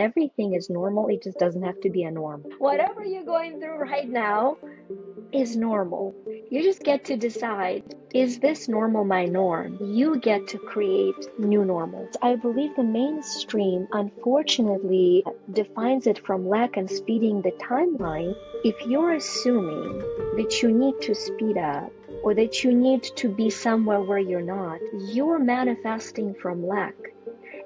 everything is normal. It just doesn't have to be a norm. Whatever you're going through right now is normal. You just get to decide, is this normal my norm? You get to create new normals. I believe the mainstream, unfortunately, defines it from lack and speeding the timeline. If you're assuming that you need to speed up or that you need to be somewhere where you're not, you're manifesting from lack.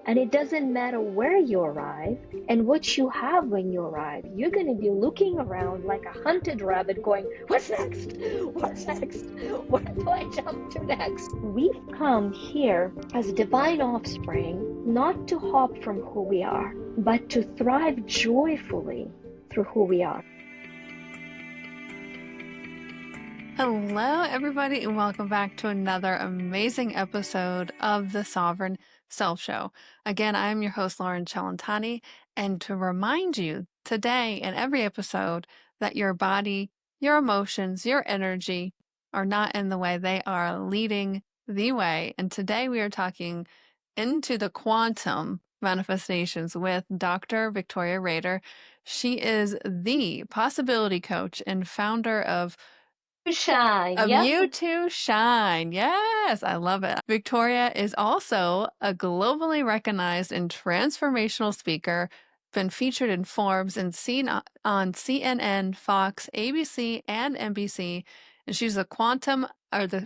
And it doesn't matter where you arrive and what you have when you arrive. You're going to be looking around like a hunted rabbit going, what's next? What's next? Where do I jump to next? We've come here as divine offspring, not to hop from who we are, but to thrive joyfully through who we are. Hello, everybody, and welcome back to another amazing episode of the Sovereign Self Show. Again, I'm your host, Lauren Celentani, and to remind you today and every episode that your body, your emotions, your energy are not in the way, they are leading the way. And today we are talking into the quantum manifestations with Dr. Victoria Rader. She is the possibility coach and founder of Shine, You to Shine. Yes, I love it. Victoria is also a globally recognized and transformational speaker, been featured in Forbes and seen on CNN, Fox, ABC, and NBC. And she's the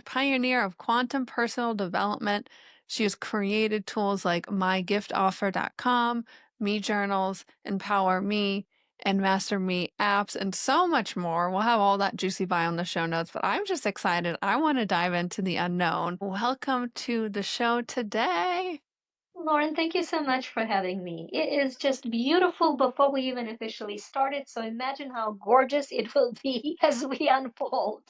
pioneer of quantum personal development. She has created tools like mygifoffer.com, Me Journals, Empower Me, and Master Me apps, and so much more. We'll have all that juicy bio in the show notes, but I'm just excited. I want to dive into the unknown. Welcome to the show today. Lauren, thank you so much for having me. It is just beautiful before we even officially started, so imagine how gorgeous it will be as we unfold.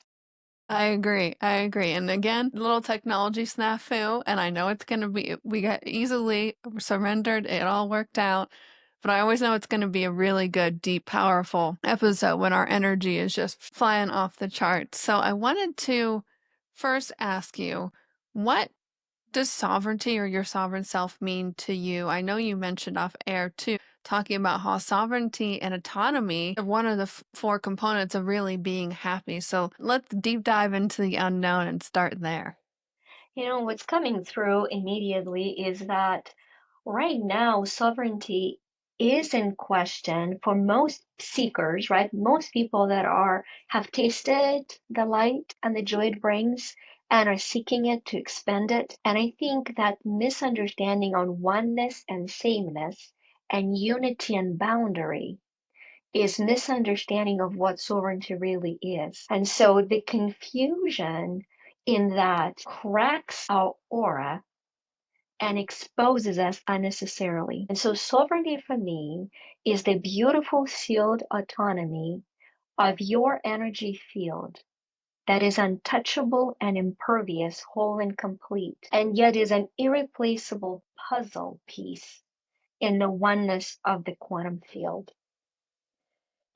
I agree. And again, little technology snafu, and I know it's going to be, we got easily surrendered. It all worked out. But I always know it's going to be a really good, deep, powerful episode when our energy is just flying off the charts. So I wanted to first ask you, what does sovereignty or your sovereign self mean to you? I know you mentioned off air too, talking about how sovereignty and autonomy are one of the four components of really being happy. So let's deep dive into the unknown and start there. What's coming through immediately is that right now, sovereignty is in question for most seekers, right? Most people that have tasted the light and the joy it brings and are seeking it to expand it. And I think that misunderstanding on oneness and sameness and unity and boundary is misunderstanding of what sovereignty really is. And so the confusion in that cracks our aura and exposes us unnecessarily. And so sovereignty for me is the beautiful sealed autonomy of your energy field that is untouchable and impervious, whole and complete, and yet is an irreplaceable puzzle piece in the oneness of the quantum field.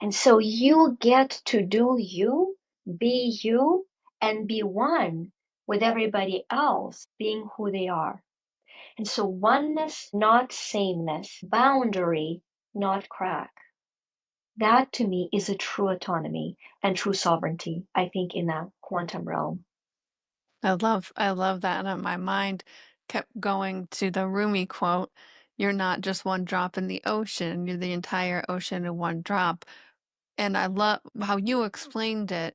And so you get to do you, be you, and be one with everybody else being who they are. And so oneness, not sameness, boundary, not crack. That to me is a true autonomy and true sovereignty, I think, in that quantum realm. I love that. And my mind kept going to the Rumi quote, "You're not just one drop in the ocean, you're the entire ocean in one drop." And I love how you explained it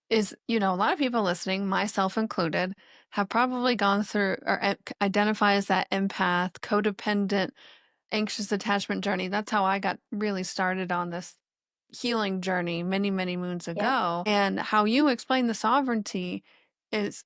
is, a lot of people listening, myself included, have probably gone through or identify as that empath, codependent, anxious attachment journey. That's how I got really started on this healing journey many, many moons ago. And how you explain the sovereignty is,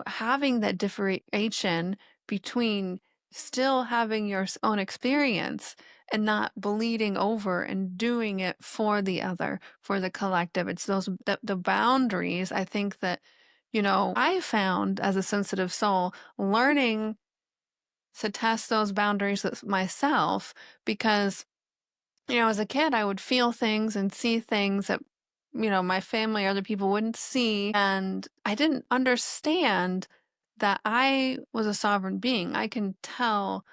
having that differentiation between still having your own experience and not bleeding over and doing it for the other, for the collective. It's the boundaries. I think that, I found as a sensitive soul learning to test those boundaries with myself because as a kid, I would feel things and see things that, my family or other people wouldn't see. And I didn't understand that I was a sovereign being. I can tell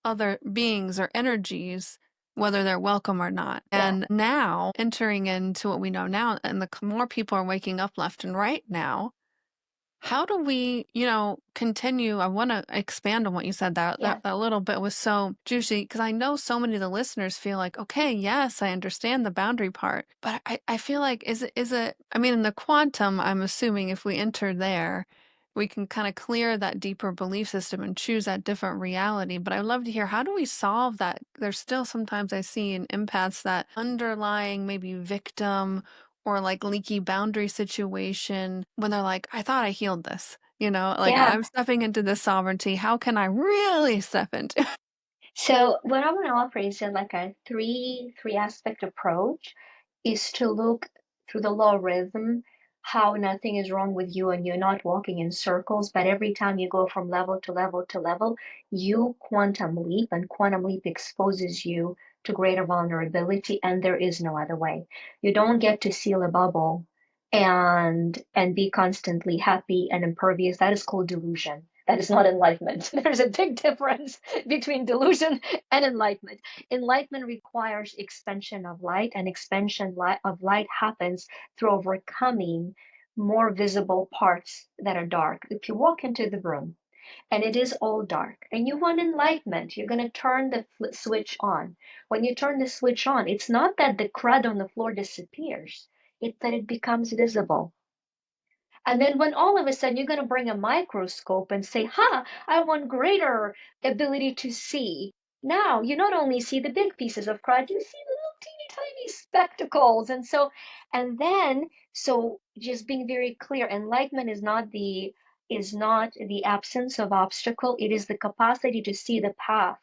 other beings or energies, whether they're welcome or not. Yeah. And now, entering into what we know now, and the more people are waking up left and right now, how do we, continue? I want to expand on what you said. That, Yeah. that little bit was so juicy because I know so many of the listeners feel like, okay, yes, I understand the boundary part, but I feel like is it, I mean, in the quantum, I'm assuming if we enter there, we can kind of clear that deeper belief system and choose that different reality. But I'd love to hear, how do we solve that? There's still sometimes I see in empaths that underlying maybe victim or like leaky boundary situation when they're like, I thought I healed this, like Yeah. I'm stepping into this sovereignty. How can I really step into? So what I want to offer is like a three aspect approach is to look through the law of rhythm, how nothing is wrong with you and you're not walking in circles, but every time you go from level to level to level, you quantum leap, and quantum leap exposes you to greater vulnerability, and there is no other way. You don't get to seal a bubble and be constantly happy and impervious. That is called delusion. That is not enlightenment. There's a big difference between delusion and enlightenment. Enlightenment requires expansion of light, and expansion of light happens through overcoming more visible parts that are dark. If you walk into the room and it is all dark and you want enlightenment, you're going to turn the switch on. When you turn the switch on, it's not that the crud on the floor disappears, it's that it becomes visible. And then when all of a sudden you're going to bring a microscope and say, ha, I want greater ability to see. Now you not only see the big pieces of crud, you see the little teeny tiny spectacles. So just being very clear, enlightenment is not the absence of obstacle. It is the capacity to see the path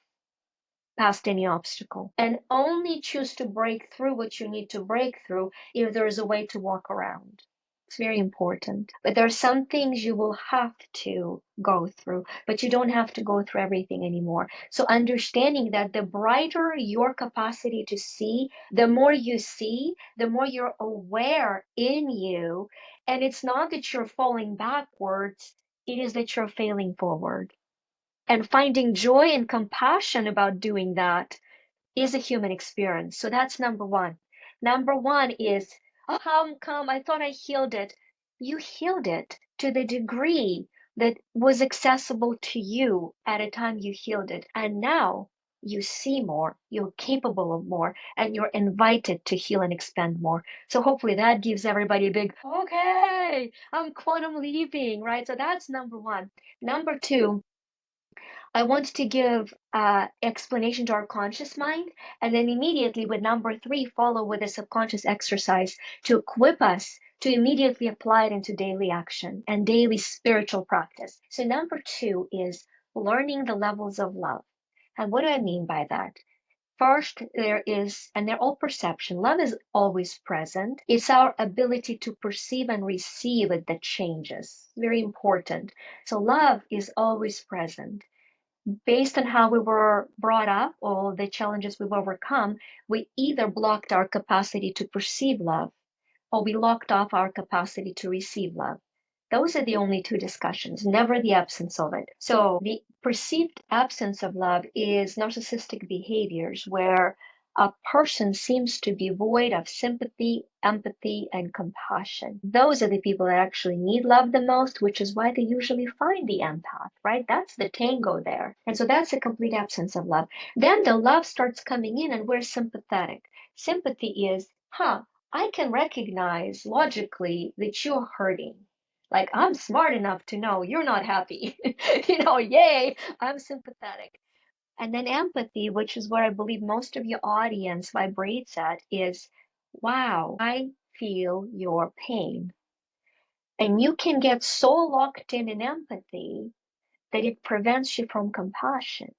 past any obstacle and only choose to break through what you need to break through if there is a way to walk around. It's very important. But there are some things you will have to go through, but you don't have to go through everything anymore. So understanding that the brighter your capacity to see, the more you see, the more you're aware in you. And it's not that you're falling backwards, it is that you're failing forward. And finding joy and compassion about doing that is a human experience. So that's number one. Number one is, oh, how come I thought I healed it? You healed it to the degree that was accessible to you at a time you healed it. And now you see more, you're capable of more, and you're invited to heal and expand more. So hopefully that gives everybody a big, okay, I'm quantum leaping, right? So that's number one. Number two, I want to give explanation to our conscious mind, and then immediately with number three, follow with a subconscious exercise to equip us to immediately apply it into daily action and daily spiritual practice. So number two is learning the levels of love. And what do I mean by that? First, there is, and they're all perception. Love is always present. It's our ability to perceive and receive it that changes. Very important. So love is always present based on how we were brought up or the challenges we've overcome, we either blocked our capacity to perceive love or we locked off our capacity to receive love. Those are the only two discussions, never the absence of it. So the perceived absence of love is narcissistic behaviors where a person seems to be void of sympathy, empathy, and compassion. Those are the people that actually need love the most, which is why they usually find the empath, right? That's the tango there. And so that's a complete absence of love. Then the love starts coming in and we're sympathetic. Sympathy is, I can recognize logically that you're hurting. Like I'm smart enough to know you're not happy. Yay, I'm sympathetic. And then empathy, which is where I believe most of your audience vibrates at, is wow, I feel your pain. And you can get so locked in empathy that it prevents you from compassion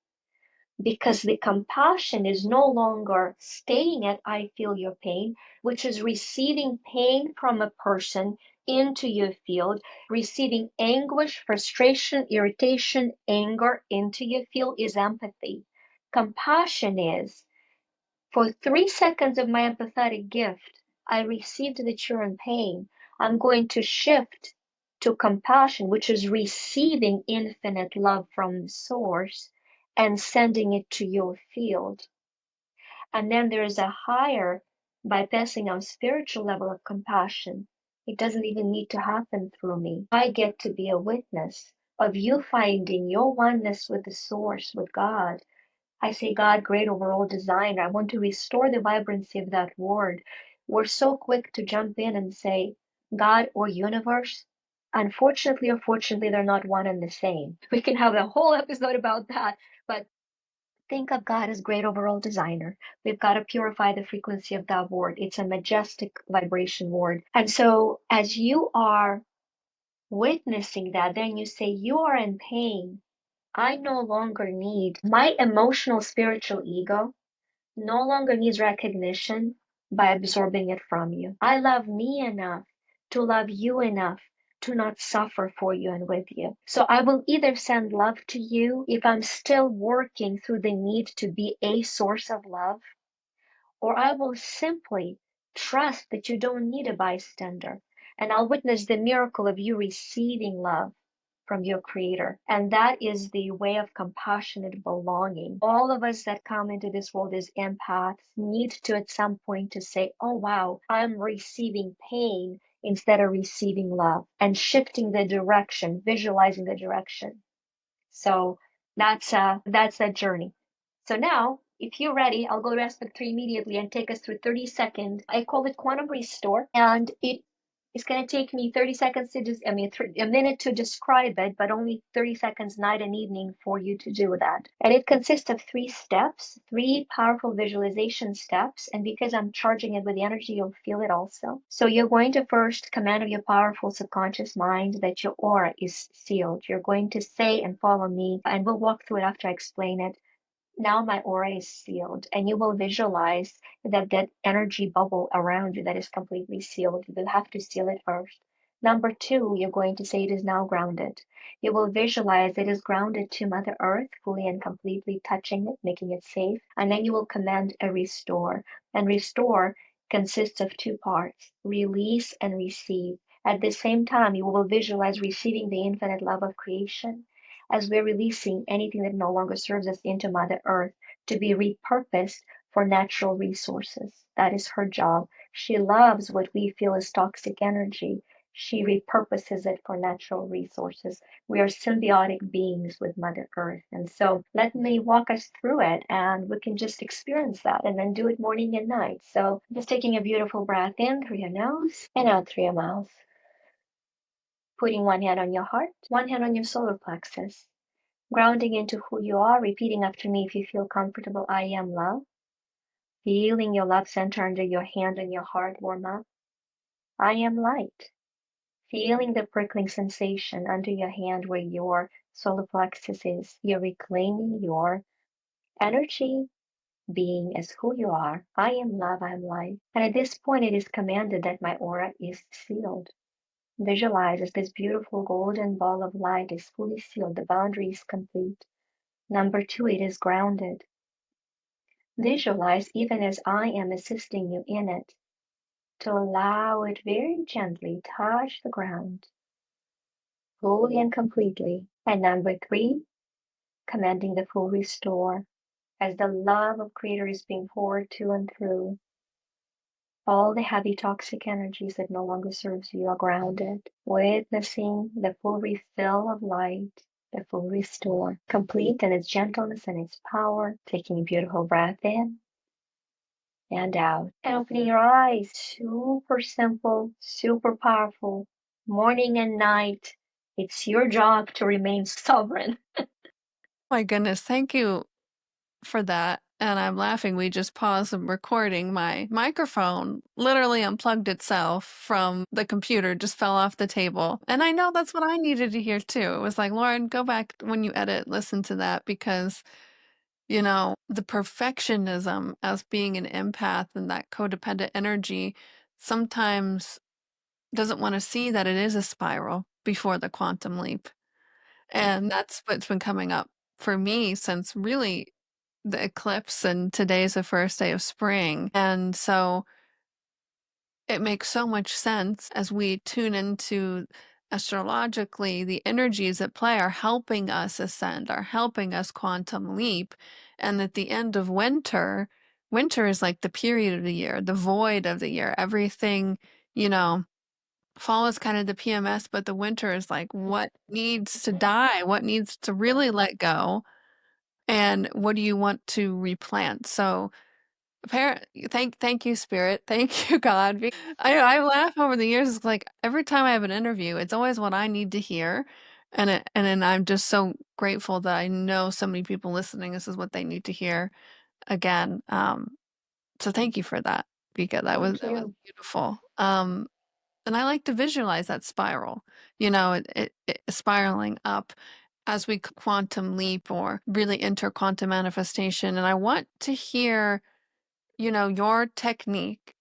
because the compassion is no longer staying at I feel your pain, which is receiving pain from a person into your field, receiving anguish, frustration, irritation, anger into your field is empathy. Compassion is for 3 seconds of my empathetic gift, I received that you're in pain. I'm going to shift to compassion, which is receiving infinite love from the source. and sending it to your field. And then there is a higher bypassing of spiritual level of compassion. It doesn't even need to happen through me. I get to be a witness of you finding your oneness with the source, with God. I say, God, great overall designer. I want to restore the vibrancy of that word. We're so quick to jump in and say, God or universe. Unfortunately or fortunately, they're not one and the same. We can have a whole episode about that. But think of God as great overall designer. We've got to purify the frequency of that word. It's a majestic vibration word. And so as you are witnessing that, then you say, you are in pain. I no longer need my emotional spiritual ego no longer needs recognition by absorbing it from you. I love me enough to love you enough to not suffer for you and with you. So I will either send love to you if I'm still working through the need to be a source of love, or I will simply trust that you don't need a bystander. And I'll witness the miracle of you receiving love from your creator. And that is the way of compassionate belonging. All of us that come into this world as empaths need to at some point to say, oh wow, I'm receiving pain instead of receiving love, and shifting the direction, visualizing the direction. So that's that journey. So now, if you're ready, I'll go to aspect 3 immediately and take us through 30 seconds. I call it quantum restore, and it's going to take me 30 seconds to just, a minute to describe it, but only 30 seconds night and evening for you to do that. And it consists of 3 steps, 3 powerful visualization steps. And because I'm charging it with energy, you'll feel it also. So you're going to first command of your powerful subconscious mind that your aura is sealed. You're going to say and follow me, and we'll walk through it after I explain it. Now my aura is sealed, and you will visualize that energy bubble around you that is completely sealed. You will have to seal it first. Number 2, you're going to say it is now grounded. You will visualize it is grounded to Mother Earth, fully and completely touching it, making it safe. And then you will command a restore. And restore consists of 2 parts, release and receive. At the same time, you will visualize receiving the infinite love of creation as we're releasing anything that no longer serves us into Mother Earth to be repurposed for natural resources. That is her job. She loves what we feel is toxic energy. She repurposes it for natural resources. We are symbiotic beings with Mother Earth. And so let me walk us through it, and we can just experience that and then do it morning and night. So just taking a beautiful breath in through your nose and out through your mouth. Putting one hand on your heart, one hand on your solar plexus. Grounding into who you are, repeating after me if you feel comfortable. I am love. Feeling your love center under your hand and your heart warm up. I am light. Feeling the prickling sensation under your hand where your solar plexus is. You're reclaiming your energy, being as who you are. I am love, I am light. And at this point, it is commanded that my aura is sealed. Visualize as this beautiful golden ball of light is fully sealed. The boundary is complete. Number 2, it is grounded. Visualize even as I am assisting you in it to allow it very gently touch the ground, fully and completely. And number 3, commanding the full restore as the love of Creator is being poured to and through. All the heavy toxic energies that no longer serves you are grounded, witnessing the full refill of light, the full restore, complete in its gentleness and its power, taking a beautiful breath in and out. And opening your eyes. Super simple, super powerful. Morning and night. It's your job to remain sovereign. My goodness, thank you for that. And I'm laughing. We just paused the recording. My microphone literally unplugged itself from the computer, just fell off the table. And I know that's what I needed to hear too. It was like, Lauren, go back when you edit, listen to that, because, you know, the perfectionism as being an empath and that codependent energy sometimes doesn't want to see that it is a spiral before the quantum leap. And that's what's been coming up for me since really the eclipse, and today's the first day of spring. And so it makes so much sense as we tune into astrologically, the energies at play are helping us ascend, are helping us quantum leap. And at the end of winter, winter is like the period of the year, the void of the year. Everything, you know, fall is kind of the PMS, but the winter is like what needs to die, what needs to really let go, and what do you want to replant? So, thank you, Spirit. Thank you, God. I laugh over the years. It's like every time I have an interview, it's always what I need to hear. And then I'm just so grateful that I know so many people listening. This is what they need to hear again. So thank you for that, because Thank that was you. beautiful. And I like to visualize that spiral, it spiraling up as we quantum leap or really enter quantum manifestation. And I want to hear, your technique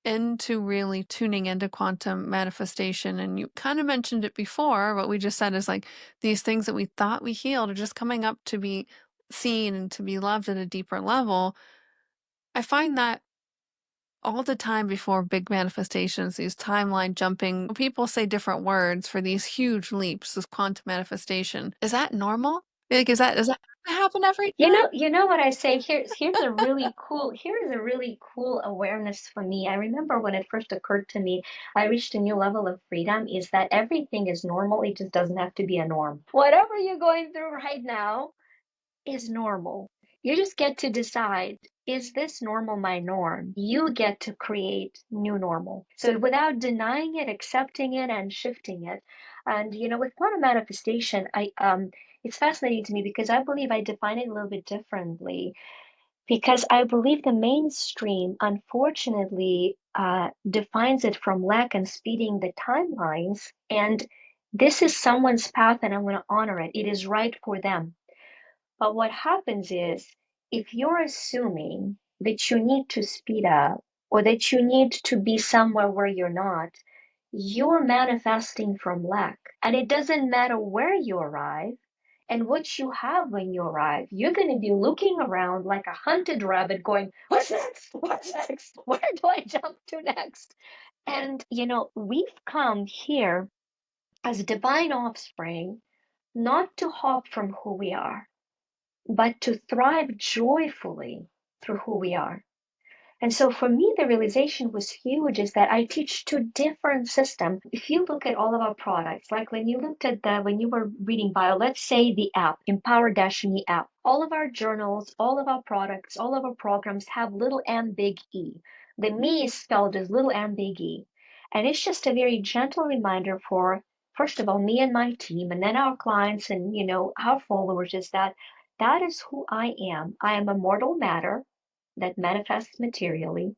into really tuning into quantum manifestation. And you kind of mentioned it before. What we just said is like these things that we thought we healed are just coming up to be seen and to be loved at a deeper level. I find that all the time before big manifestations, these timeline jumping, people say different words for these huge leaps, this quantum manifestation. Is that normal? Like, does that happen every time? You know what I say? Here's a really cool awareness for me. I remember when it first occurred to me, I reached a new level of freedom, is that everything is normal. It just doesn't have to be a norm. Whatever you're going through right now is normal. You just get to decide, is this normal my norm? You get to create new normal. So without denying it, accepting it, and shifting it. And with quantum manifestation, I it's fascinating to me because I believe I define it a little bit differently. Because I believe the mainstream, unfortunately, defines it from lack and speeding the timelines. And this is someone's path, and I'm going to honor it. It is right for them. But what happens is, if you're assuming that you need to speed up or that you need to be somewhere where you're not, you're manifesting from lack. And it doesn't matter where you arrive and what you have when you arrive. You're going to be looking around like a hunted rabbit going, what's next? What's next? Where do I jump to next? And, we've come here as divine offspring not to hop from who we are, but to thrive joyfully through who we are. And so for me, the realization was huge is that I teach two different systems. If you look at all of our products, like when you were reading bio, let's say the app, Empower-Me app, all of our journals, all of our products, all of our programs have little m big E. The me is spelled as little m big E. And it's just a very gentle reminder for, first of all, me and my team, and then our clients and, our followers, is that that is who I am. I am a mortal matter that manifests materially.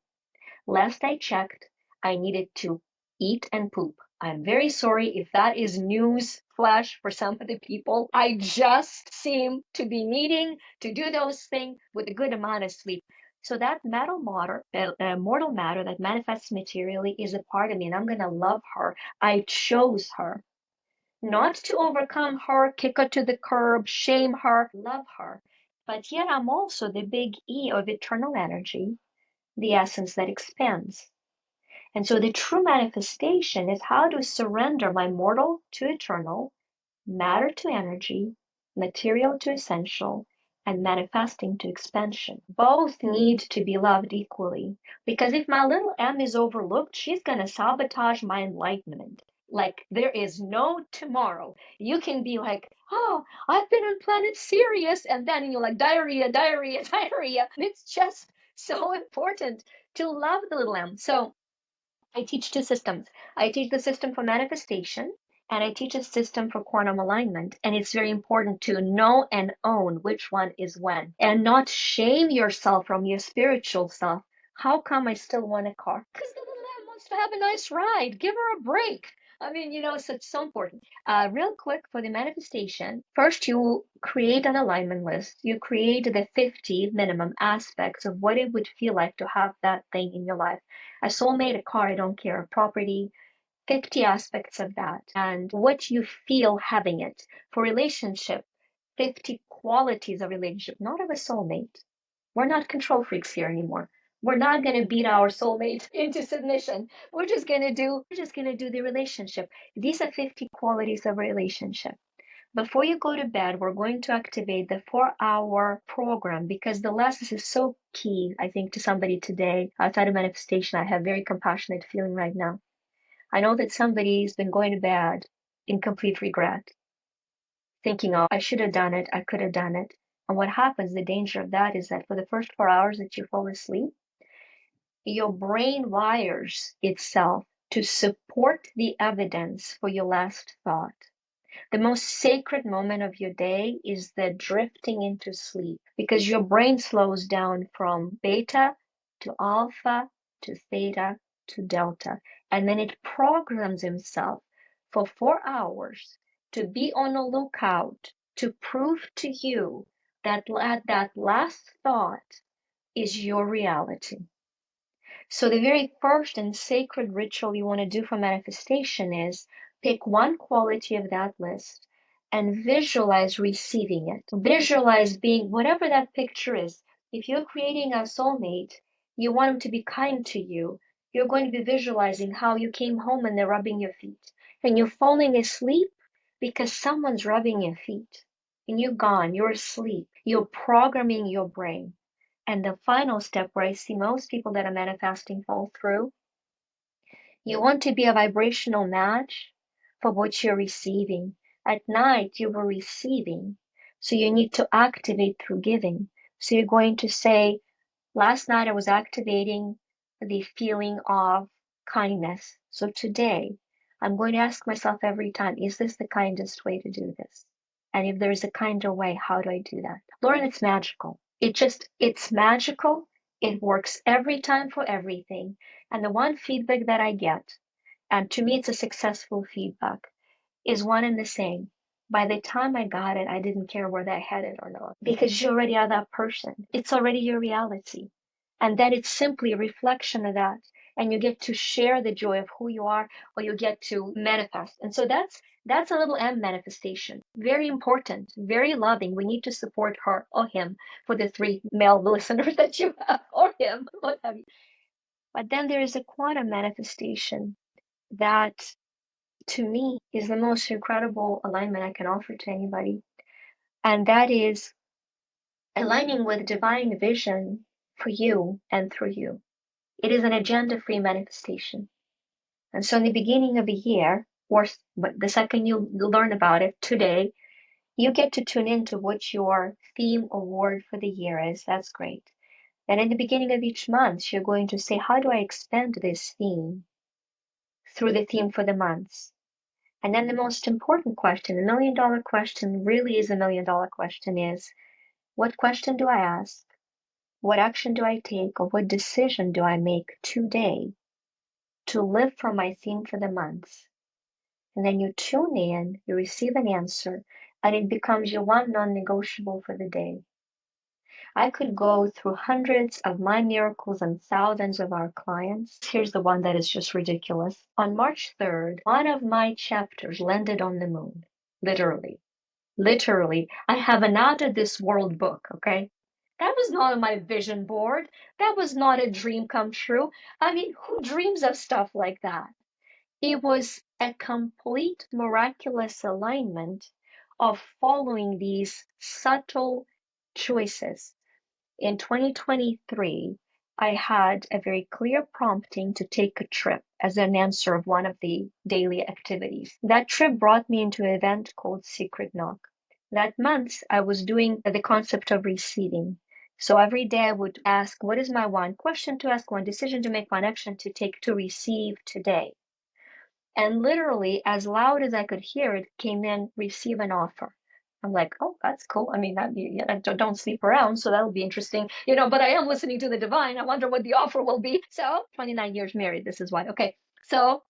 Last I checked, I needed to eat and poop. I'm very sorry if that is news flash for some of the people. I just seem to be needing to do those things with a good amount of sleep. So that mortal matter that manifests materially is a part of me, and I'm going to love her. I chose her. Not to overcome her, kick her to the curb, shame her, love her. But yet I'm also the big E of eternal energy, the essence that expands. And so the true manifestation is how to surrender my mortal to eternal, matter to energy, material to essential, and manifesting to expansion. Both need to be loved equally. Because if my little m is overlooked, she's going to sabotage my enlightenment. Like there is no tomorrow. You can be like, oh, I've been on planet Sirius, and then you're like, diarrhea, diarrhea, diarrhea. And it's just so important to love the little m. So I teach two systems. I teach the system for manifestation, and I teach a system for quantum alignment. And it's very important to know and own which one is when, and not shame yourself from your spiritual self. How come I still want a car? Because the little lamb wants to have a nice ride. Give her a break. I mean, so it's so important. Real quick for the manifestation, first you create an alignment list. You create the 50 minimum aspects of what it would feel like to have that thing in your life. A soulmate, a car, I don't care, a property, 50 aspects of that, and what you feel having it. For relationship, 50 qualities of relationship, not of a soulmate. We're not control freaks here anymore. We're not going to beat our soulmates into submission. We're just going to do the relationship. These are 50 qualities of relationship. Before you go to bed, we're going to activate the 4-hour program because the lessons is so key, I think, to somebody today. Outside of manifestation, I have very compassionate feeling right now. I know that somebody's been going to bed in complete regret, thinking, oh, I should have done it, I could have done it. And what happens, the danger of that is that for the first 4 hours that you fall asleep, your brain wires itself to support the evidence for your last thought. The most sacred moment of your day is the drifting into sleep because your brain slows down from beta to alpha to theta to delta. And then it programs himself for 4 hours to be on the lookout to prove to you that that last thought is your reality. So the very first and sacred ritual you want to do for manifestation is pick one quality of that list and visualize receiving it. Visualize being whatever that picture is. If you're creating a soulmate, you want them to be kind to you. You're going to be visualizing how you came home and they're rubbing your feet. And you're falling asleep because someone's rubbing your feet. And you're gone, you're asleep. You're programming your brain. And the final step where I see most people that are manifesting fall through, you want to be a vibrational match for what you're receiving. At night, you were receiving. So you need to activate through giving. So you're going to say, last night I was activating the feeling of kindness. So today, I'm going to ask myself every time, is this the kindest way to do this? And if there's a kinder way, how do I do that? Lauren, it's magical. It's magical. It works every time for everything. And the one feedback that I get, and to me it's a successful feedback, is one and the same. By the time I got it, I didn't care whether I had it or not because you already are that person. It's already your reality. And then it's simply a reflection of that. And you get to share the joy of who you are, or you get to manifest. And so that's a little M manifestation. Very important, very loving. We need to support her or him for the 3 male listeners that you have, or him, what have you. But then there is a quantum manifestation that to me is the most incredible alignment I can offer to anybody. And that is aligning with divine vision for you and through you. It is an agenda-free manifestation. And so in the beginning of the year, or the second you learn about it today, you get to tune into what your theme or word for the year is. That's great. And in the beginning of each month, you're going to say, how do I expand this theme through the theme for the months? And then the most important question, the $1,000,000 question really is a $1,000,000 question is, what question do I ask? What action do I take? Or what decision do I make today to live from my theme for the month? And then you tune in, you receive an answer, and it becomes your one non-negotiable for the day. I could go through hundreds of my miracles and thousands of our clients. Here's the one that is just ridiculous. On March 3rd, one of my chapters landed on the moon. Literally. Literally. I have an out of this world book, okay? That was not on my vision board. That was not a dream come true. I mean, who dreams of stuff like that? It was a complete miraculous alignment of following these subtle choices. In 2023, I had a very clear prompting to take a trip as an answer of one of the daily activities. That trip brought me into an event called Secret Knock. That month, I was doing the concept of receiving. So every day I would ask, what is my one question to ask, one decision to make, one action to take to receive today? And literally, as loud as I could hear it, came in, receive an offer. I'm like, oh, that's cool. I mean, don't sleep around, so that'll be interesting, but I am listening to the divine. I wonder what the offer will be. So 29 years married, this is why. Okay, so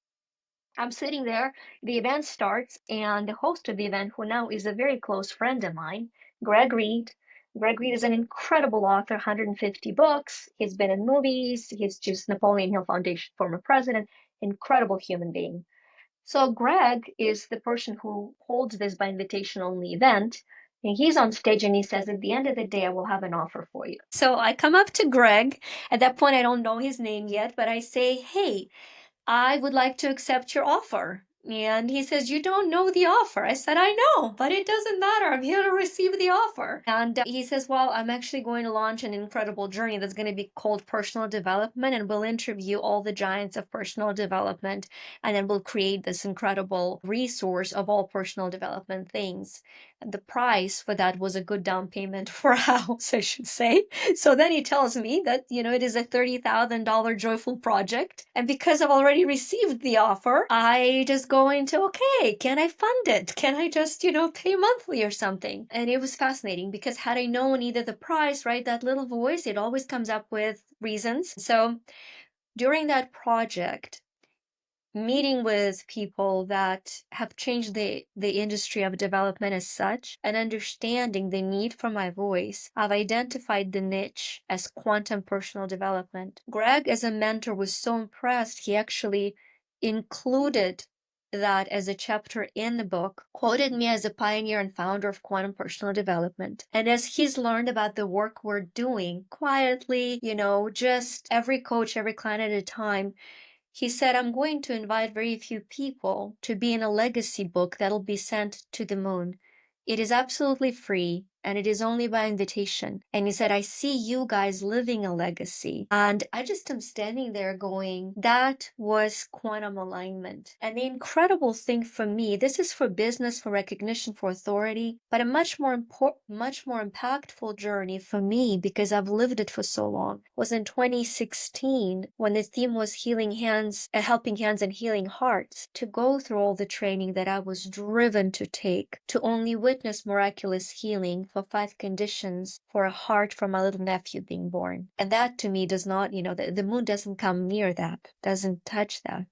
I'm sitting there, the event starts, and the host of the event, who now is a very close friend of mine, Greg Reed. Greg Reed is an incredible author, 150 books. He's been in movies. He's just Napoleon Hill Foundation former president, incredible human being. So Greg is the person who holds this by invitation only event. And he's on stage and he says, at the end of the day, I will have an offer for you. So I come up to Greg. At that point, I don't know his name yet, but I say, hey, I would like to accept your offer. And he says, you don't know the offer. I said, I know, but it doesn't matter. I'm here to receive the offer. And he says, well, I'm actually going to launch an incredible journey that's going to be called personal development. And we'll interview all the giants of personal development. And then we'll create this incredible resource of all personal development things. And the price for that was a good down payment for a house, I should say. So then he tells me that, it is a $30,000 joyful project. And because I've already received the offer, I just go into, okay, can I fund it? Can I just, pay monthly or something? And it was fascinating because had I known either the price, right, that little voice, it always comes up with reasons. So during that project, meeting with people that have changed the industry of development as such and understanding the need for my voice, I've identified the niche as quantum personal development. Greg, as a mentor, was so impressed, he actually included that as a chapter in the book, quoted me as a pioneer and founder of quantum personal development. And as he's learned about the work we're doing quietly, just every coach, every client at a time, he said, I'm going to invite very few people to be in a legacy book that'll be sent to the moon. It is absolutely free and it is only by invitation. And he said, I see you guys living a legacy. And I just am standing there going, that was quantum alignment. And the incredible thing for me, this is for business, for recognition, for authority, but a much more impactful journey for me because I've lived it for so long, was in 2016 when the theme was healing hands, helping hands and healing hearts, to go through all the training that I was driven to take, to only witness miraculous healing for 5 conditions for a heart for my little nephew being born. And that to me does not, the moon doesn't come near that, doesn't touch that.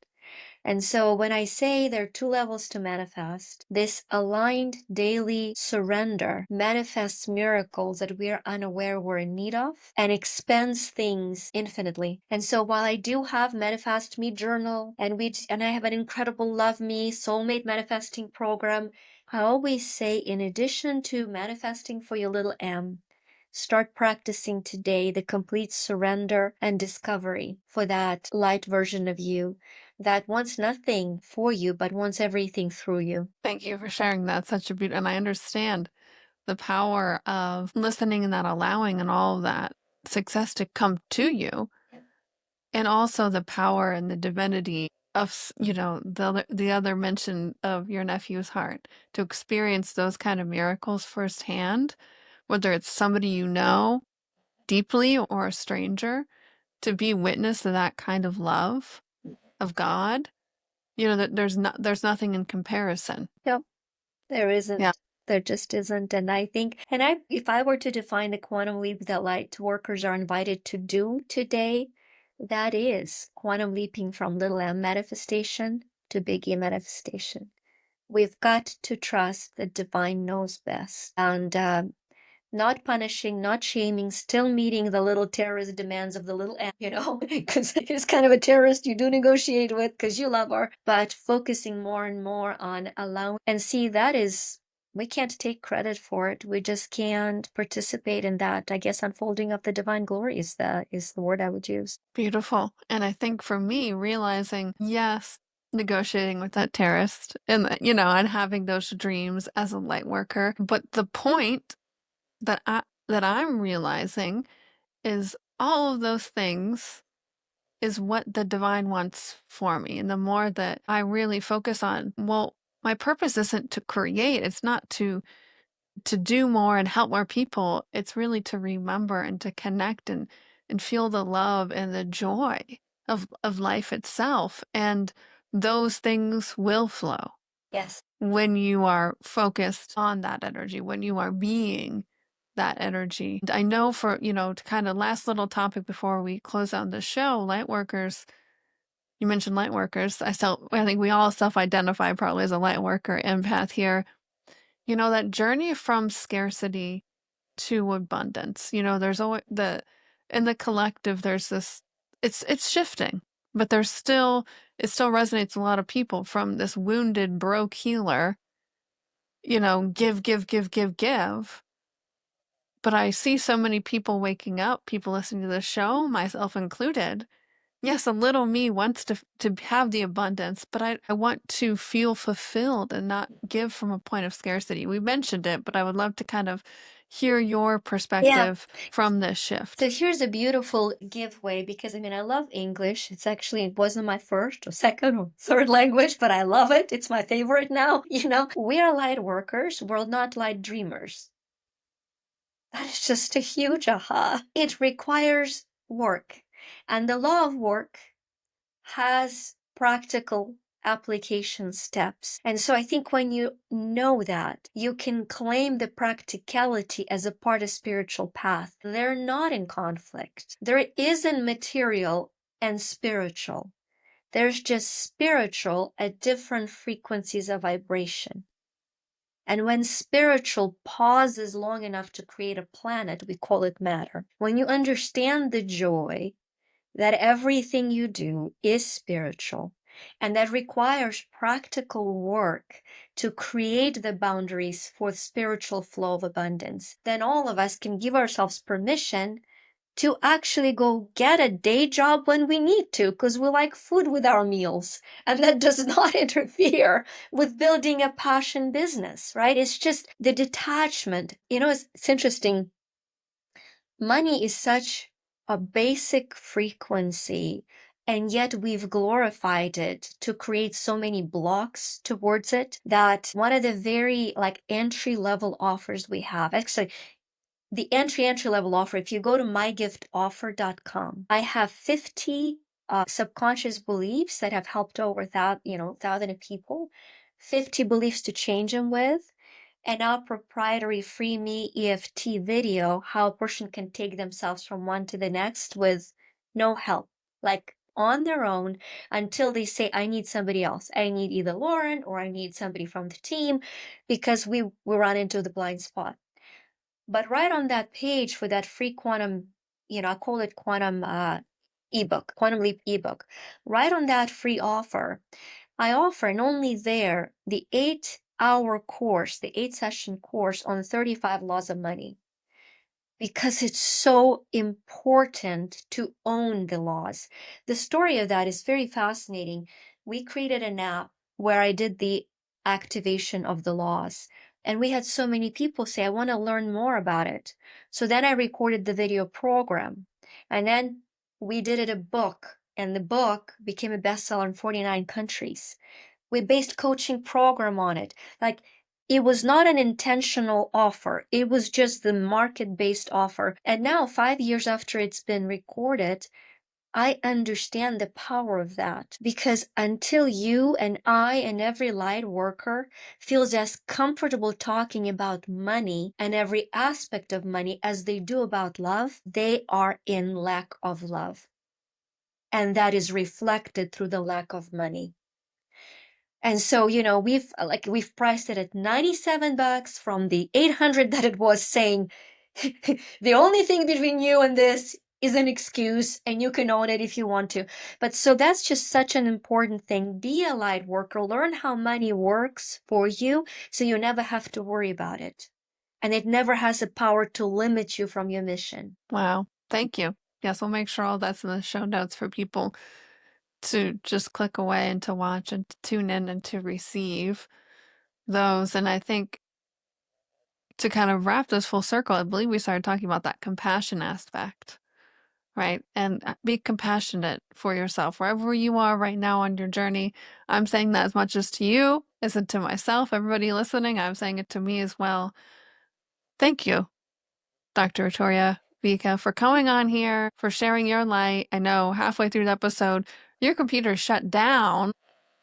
And so when I say there are 2 levels to manifest, this aligned daily surrender manifests miracles that we are unaware we're in need of and expands things infinitely. And so while I do have Manifest Me journal and I have an incredible Love Me soulmate manifesting program, I always say, in addition to manifesting for your little M, start practicing today the complete surrender and discovery for that light version of you that wants nothing for you, but wants everything through you. Thank you for sharing that. Such a beautiful, and I understand the power of listening and that allowing and all of that success to come to you. And also the power and the divinity of, the other mention of your nephew's heart, to experience those kind of miracles firsthand, whether it's somebody you know deeply or a stranger, to be witness to that kind of love of God, that there's nothing in comparison. Yep, there isn't. Yeah. There just isn't. And I think, if I were to define the quantum leap that light workers are invited to do today, that is quantum leaping from little m manifestation to big E manifestation. We've got to trust that divine knows best. And not punishing, not shaming, still meeting the little terrorist demands of the little M, because he's kind of a terrorist you do negotiate with because you love her, but focusing more and more on allowing. And see, that is, we can't take credit for it. We just can't participate in that. I guess unfolding of the divine glory is the word I would use. Beautiful. And I think for me, realizing, yes, negotiating with that terrorist and, and having those dreams as a light worker. But the point that I'm realizing is all of those things is what the divine wants for me. And the more that I really focus on, well, my purpose isn't to create, it's not to do more and help more people. It's really to remember and to connect and feel the love and the joy of life itself. And those things will flow. Yes. When you are focused on that energy, when you are being that energy. I know for, to kind of last little topic before we close out the show, Lightworkers, you mentioned Lightworkers. I think we all self-identify probably as a Lightworker empath here. That journey from scarcity to abundance. There's always in the collective, there's this, it's shifting, but it still resonates with a lot of people, from this wounded, broke healer give. But I see so many people waking up, people listening to the show, myself included. Yes, a little me wants to have the abundance, but I want to feel fulfilled and not give from a point of scarcity. We mentioned it, but I would love to kind of hear your perspective from this shift. So here's a beautiful giveaway because I love English. It wasn't my first or second or third language, but I love it. It's my favorite now. We are light workers. We're not light dreamers. That is just a huge aha. It requires work. And the law of work has practical application steps. And so I think when you know that, you can claim the practicality as a part of spiritual path. They're not in conflict. There isn't material and spiritual. There's just spiritual at different frequencies of vibration. And when spiritual pauses long enough to create a planet, we call it matter. When you understand the joy that everything you do is spiritual and that requires practical work to create the boundaries for the spiritual flow of abundance, then all of us can give ourselves permission to actually go get a day job when we need to, because we like food with our meals. And that does not interfere with building a passion business, right? It's just the detachment. It's interesting. Money is such a basic frequency, and yet we've glorified it to create so many blocks towards it that one of the very entry level offers we have, actually, the entry level offer, if you go to mygiftoffer.com, I have 50 subconscious beliefs that have helped over 1,000 people, 50 beliefs to change them with, and our proprietary free me EFT video, how a person can take themselves from one to the next with no help, on their own, until they say, I need somebody else. I need either Lauren or I need somebody from the team, because we run into the blind spot. But right on that page for that free quantum, I call it quantum ebook, quantum leap ebook, right on that free offer, I offer, and only there, the 8-hour course, the 8-session course on 35 laws of money, because it's so important to own the laws. The story of that is very fascinating. We created an app where I did the activation of the laws. And we had so many people say, I want to learn more about it. So then I recorded the video program. And then we did it a book. And the book became a bestseller in 49 countries. We based coaching program on it. It was not an intentional offer. It was just the market-based offer. And now, 5 years after it's been recorded, I understand the power of that, because until you and I and every light worker feels as comfortable talking about money and every aspect of money as they do about love, they are in lack of love. And that is reflected through the lack of money. And so, we've priced it at $97 from the 800 that it was, saying the only thing between you and this is an excuse, and you can own it if you want to. But so that's just such an important thing. Be a light worker, learn how money works for you so you never have to worry about it. And it never has the power to limit you from your mission. Wow. Thank you. Yes, we'll make sure all that's in the show notes for people to just click away and to watch and to tune in and to receive those. And I think to kind of wrap this full circle, I believe we started talking about that compassion aspect, right? And be compassionate for yourself wherever you are right now on your journey. I'm saying that as much as to you as to myself. Everybody listening, I'm saying it to me as well. Thank you, Dr. Victoria Vika, for coming on here, for sharing your light. I know halfway through the episode, your computer shut down.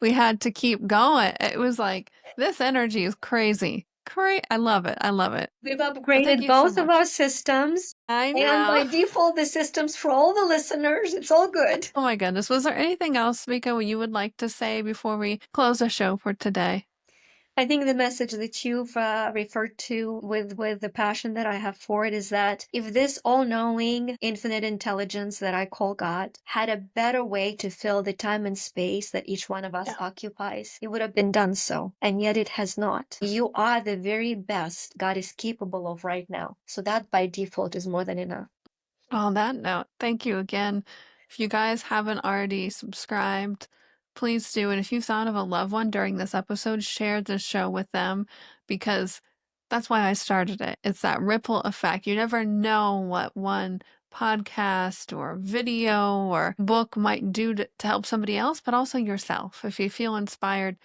We had to keep going. It was like, this energy is crazy. Great. I love it. I love it. We've upgraded both of our systems. I And by know. default, the systems for all the listeners. It's all good. Oh my goodness. Was there anything else, Vika, you would like to say before we close the show for today? I think the message that you've referred to with the passion that I have for it is that if this all-knowing infinite intelligence that I call God had a better way to fill the time and space that each one of us Yeah. occupies, it would have been done so. And yet it has not. You are the very best God is capable of right now. So that by default is more than enough. On that note, thank you again. If you guys haven't already subscribed, please do. And if you thought of a loved one during this episode, share this show with them because that's why I started it. It's that ripple effect. You never know what one podcast or video or book might do to help somebody else, but also yourself. If you feel inspired,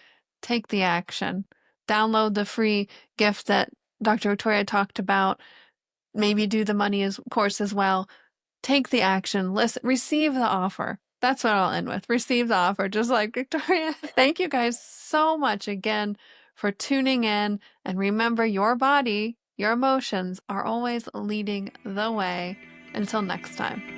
take the action. Download the free gift that Dr. Victoria talked about. Maybe do the money as course as well. Take the action. Listen, receive the offer. That's what I'll end with. Receive the offer, just like Victoria. Thank you guys so much again for tuning in. And remember, your body, your emotions are always leading the way. Until next time.